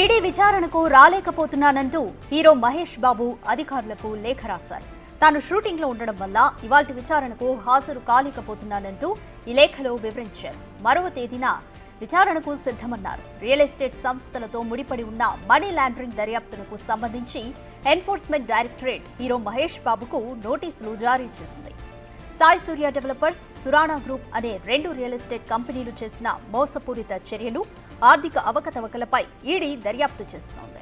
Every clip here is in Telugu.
ఈడీ విచారణకు రాలేకపోతున్నానంటూ హీరో మహేష్ బాబు అధికారులకు లేఖ రాశారు. తాను షూటింగ్ లో ఉండడం వల్ల ఇవాల్టి విచారణకు హాజరు కాలేకపోతున్నానంటూ ఈ లేఖలో వివరించారు. మరో తేదీన విచారణకు సిద్ధమన్నారు. రియల్ ఎస్టేట్ సంస్థలతో ముడిపడి ఉన్న మనీ లాండరింగ్ దర్యాప్తునకు సంబంధించి ఎన్ఫోర్స్మెంట్ డైరెక్టరేట్ హీరో మహేష్ బాబుకు నోటీసులు జారీ చేసింది. సాయి సూర్య డెవలపర్స్, సురానా గ్రూప్ అనే 2 రియల్ ఎస్టేట్ కంపెనీలు చేసిన మోసపూరిత చర్యలు, ఆర్థిక అవకతవకలపై ఈడీ దర్యాప్తు చేస్తోంది.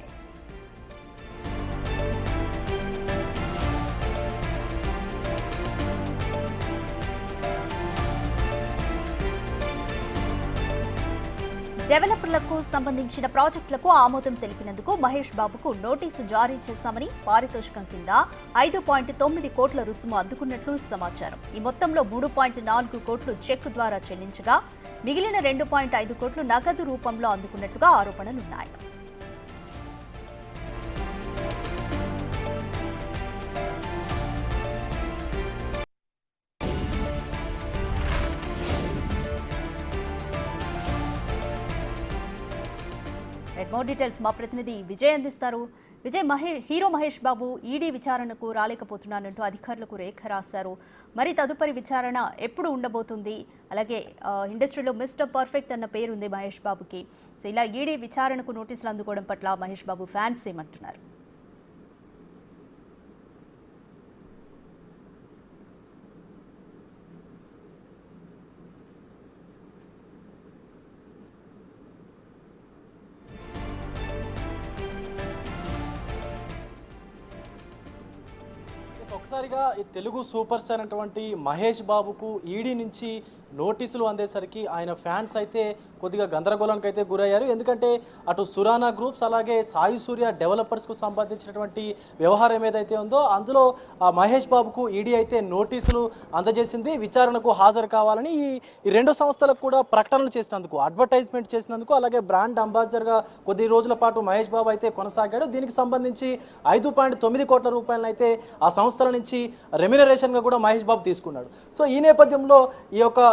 డెవలపర్లకు సంబంధించిన ప్రాజెక్టులకు ఆమోదం తెలిపినందుకు మహేష్ బాబుకు నోటీసు జారీ చేశామని, పారితోషికం కింద 5.9 కోట్ల రుసుము అందుకున్నట్లు సమాచారం. ఈ మొత్తంలో 3.4 కోట్లు చెక్ ద్వారా చెల్లించగా మిగిలిన 2.5 కోట్లు నగదు రూపంలో అందుకున్నట్లుగా ఆరోపణలున్నాయి. మోర్ డీటెయిల్స్ మా ప్రతినిధి విజయ్ అందిస్తారు. విజయ్, హీరో మహేష్ బాబు ఈడీ విచారణకు రాలేకపోతున్నానంటూ అధికారులకు లేఖ రాశారు. మరి తదుపరి విచారణ ఎప్పుడు ఉండబోతుంది? అలాగే ఇండస్ట్రీలో మిస్టర్ పర్ఫెక్ట్ అన్న పేరు ఉంది మహేష్ బాబుకి. సో ఇలా ఈడీ విచారణకు నోటీసులు అందుకోవడం పట్ల మహేష్ బాబు ఫ్యాన్స్ ఏమంటున్నారు? ఒకసారిగా ఈ తెలుగు సూపర్ స్టార్ అయినటువంటి మహేష్ బాబుకు ఈడీ నుంచి నోటీసులు అందేసరికి ఆయన ఫ్యాన్స్ అయితే కొద్దిగా గందరగోళానికి అయితే గురయ్యారు. ఎందుకంటే అటు సురానా గ్రూప్స్ అలాగే సాయి సూర్య డెవలపర్స్కు సంబంధించినటువంటి వ్యవహారం ఏదైతే ఉందో అందులో మహేష్ బాబుకు ఈడీ అయితే నోటీసులు అందజేసింది. విచారణకు హాజరు కావాలని ఈ 2 సంస్థలకు కూడా ప్రకటనలు చేసినందుకు, అడ్వర్టైజ్మెంట్ చేసినందుకు, అలాగే బ్రాండ్ అంబాసిడర్గా కొద్ది రోజుల పాటు మహేష్ బాబు అయితే కొనసాగాడు. దీనికి సంబంధించి 5.9 కోట్ల రూపాయలను అయితే ఆ సంస్థల నుంచి రెమ్యునరేషన్గా కూడా మహేష్ బాబు తీసుకున్నాడు. సో ఈ నేపథ్యంలో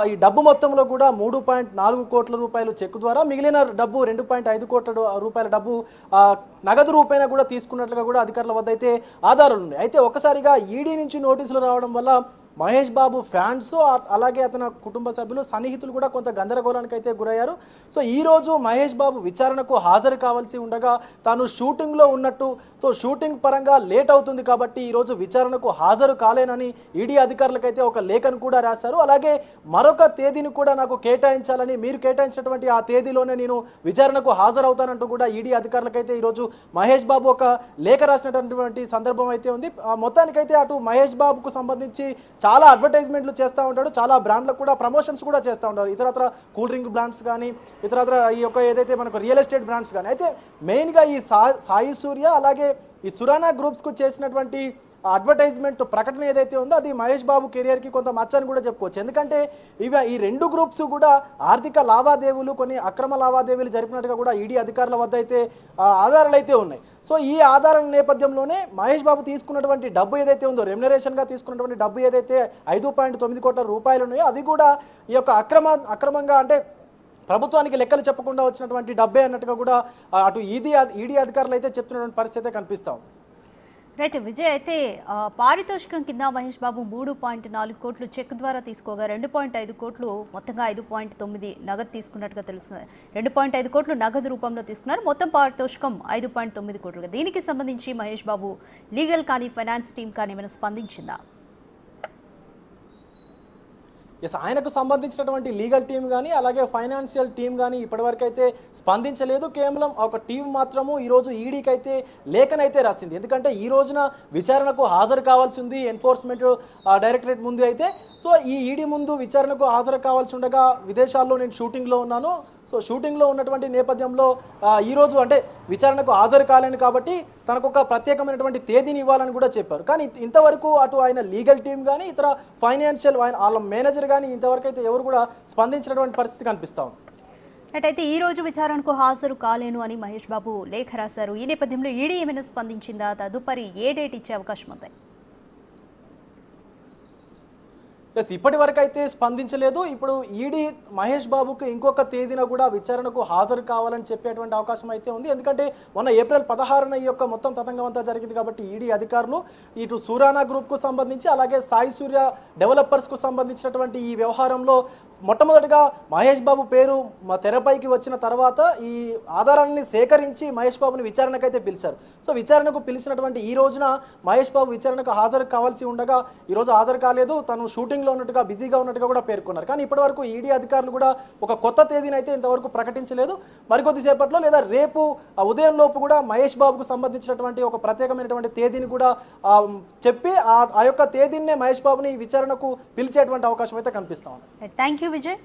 ఈ డబ్బు మొత్తంలో కూడా 3.4 కోట్ల రూపాయలు చెక్ ద్వారా, మిగిలిన డబ్బు 2.5 కోట్ల రూపాయల డబ్బు నగదు రూపాయన కూడా తీసుకున్నట్లుగా కూడా అధికారుల వద్ద అయితే ఆధారాలు ఉన్నాయి. అయితే ఒక్కసారిగా ఈడీ నుంచి నోటీసులు రావడం వల్ల మహేష్ బాబు ఫ్యాన్స్ అలాగే అతని కుటుంబ సభ్యులు, సన్నిహితులు కూడా కొంత గందరగోళానికి అయితే గురయ్యారు. సో ఈరోజు మహేష్ బాబు విచారణకు హాజరు కావాల్సి ఉండగా తాను షూటింగ్లో ఉన్నట్టు, సో షూటింగ్ పరంగా లేట్ అవుతుంది కాబట్టి ఈరోజు విచారణకు హాజరు కాలేనని ఈడీ అధికారులకైతే ఒక లేఖను కూడా రాశారు. అలాగే మరొక తేదీని కూడా నాకు కేటాయించాలని, మీరు కేటాయించినటువంటి ఆ తేదీలోనే నేను విచారణకు హాజరవుతానంటూ కూడా ఈడీ అధికారులకైతే ఈరోజు మహేష్ బాబు ఒక లేఖ రాసినటువంటి సందర్భం అయితే ఉంది. మొత్తానికైతే అటు మహేష్ బాబుకు సంబంధించి చాలా అడ్వర్టైజ్మెంట్లు చేస్తూ ఉంటాడు, చాలా బ్రాండ్లకు కూడా ప్రమోషన్స్ కూడా చేస్తూ ఉంటారు, ఇతరత్ర కూల్ డ్రింక్ బ్రాండ్స్ కానీ, ఇతరత్ర ఈ యొక్క ఏదైతే మనకు రియల్ ఎస్టేట్ బ్రాండ్స్ కానీ. అయితే మెయిన్గా ఈ సాయి సూర్య అలాగే ఈ సురానా గ్రూప్స్కు చేసినటువంటి అడ్వర్టైజ్మెంట్ ప్రకటన ఏదైతే ఉందో అది మహేష్ బాబు కెరియర్కి కొంత మచ్చని కూడా చెప్పుకోవచ్చు. ఎందుకంటే ఈ 2 గ్రూప్స్ కూడా ఆర్థిక లావాదేవీలు, కొన్ని అక్రమ లావాదేవీలు జరిపినట్టుగా కూడా ఈడీ అధికారుల వద్ద అయితే ఆధారాలు అయితే ఉన్నాయి. సో ఈ ఆధారాల నేపథ్యంలోనే మహేష్ బాబు తీసుకున్నటువంటి డబ్బు ఏదైతే ఉందో, రెమ్యునరేషన్గా తీసుకున్నటువంటి డబ్బు ఏదైతే 5.9 కోట్ల రూపాయలు ఉన్నాయో అవి కూడా ఈ యొక్క అక్రమంగా, అంటే ప్రభుత్వానికి లెక్కలు చెప్పకుండా వచ్చినటువంటి డబ్బే అన్నట్టుగా కూడా అటు ఈడీ అధికారులు అయితే చెప్తున్నటువంటి పరిస్థితి కనిపిస్తాం. రైట్ విజయ్, అయితే పారితోషికం కింద మహేష్ బాబు 3.4 కోట్లు చెక్ ద్వారా తీసుకోగా 2.5 కోట్లు మొత్తంగా 5.9 నగదు తీసుకున్నట్టుగా తెలుస్తుంది. 2.5 కోట్లు నగదు రూపంలో తీసుకున్నారు. మొత్తం పారితోషికం 5.9 కోట్లు. దీనికి సంబంధించి మహేష్ బాబు లీగల్ కానీ, ఫైనాన్స్ టీం కానీ ఏమైనా స్పందించిందా? ఆయనకు సంబంధించినటువంటి లీగల్ టీం కానీ అలాగే ఫైనాన్షియల్ టీం కానీ ఇప్పటివరకు అయితే స్పందించలేదు. కేవలం ఒక టీం మాత్రము ఈరోజు ఈడీకి అయితే లేఖనైతే రాసింది. ఎందుకంటే ఈ రోజున విచారణకు హాజరు కావాల్సి ఉంది ఎన్ఫోర్స్మెంట్ డైరెక్టరేట్ ముందు అయితే. సో ఈ ఈడీ ముందు విచారణకు హాజరు కావాల్సి ఉండగా విదేశాల్లో నేను షూటింగ్లో ఉన్నాను, సో షూటింగ్లో ఉన్నటువంటి నేపథ్యంలో ఈరోజు అంటే విచారణకు హాజరు కాలేను కాబట్టి తనకు ఒక ప్రత్యేకమైనటువంటి తేదీని ఇవ్వాలని కూడా చెప్పారు. కానీ ఇంతవరకు అటు ఆయన లీగల్ టీం కానీ, ఇతర ఫైనాన్షియల్ వాళ్ళ మేనేజర్ కానీ ఇంతవరకు అయితే ఎవరు కూడా స్పందించినటువంటి పరిస్థితి కనిపిస్తా ఉంది. అయితే ఈ రోజు విచారణకు హాజరు కాలేను అని మహేష్ బాబు లేఖ రాశారు. ఈ నేపథ్యంలో ఈడీ ఏమైనా స్పందించిందా? తదుపరి ఏ డేట్ ఇచ్చే అవకాశం ఉంది? ఎస్, ఇప్పటి వరకు అయితే స్పందించలేదు. ఇప్పుడు ఈడీ మహేష్ బాబుకు ఇంకొక తేదీన కూడా విచారణకు హాజరు కావాలని చెప్పేటువంటి అవకాశం అయితే ఉంది. ఎందుకంటే మొన్న ఏప్రిల్ 16న ఈ యొక్క మొత్తం తతంగం అంతా జరిగింది కాబట్టి ఈడీ అధికారులు ఇటు సూరానా గ్రూప్కు సంబంధించి అలాగే సాయి సూర్య డెవలపర్స్కు సంబంధించినటువంటి ఈ వ్యవహారంలో మొట్టమొదటిగా మహేష్ బాబు పేరు తెరపైకి వచ్చిన తర్వాత ఈ ఆధారాలని సేకరించి మహేష్ బాబుని విచారణకైతే పిలిచారు. సో విచారణకు పిలిచినటువంటి ఈ రోజున మహేష్ బాబు విచారణకు హాజరు కావాల్సి ఉండగా ఈరోజు హాజరు కాలేదు, తను షూటింగ్లో ఉన్నట్టుగా బిజీగా ఉన్నట్టుగా కూడా పేర్కొన్నారు. కానీ ఇప్పటివరకు ఈడీ అధికారులు కూడా ఒక కొత్త తేదీని అయితే ఇంతవరకు ప్రకటించలేదు. మరికొద్ది సేపట్లో లేదా రేపు ఉదయం లోపు కూడా మహేష్ బాబుకు సంబంధించినటువంటి ఒక ప్రత్యేకమైనటువంటి తేదీని కూడా చెప్పి ఆ యొక్క తేదీన్నే మహేష్ బాబుని విచారణకు పిలిచేటువంటి అవకాశం అయితే కనిపిస్తా ఉంది. Thank you Vijay.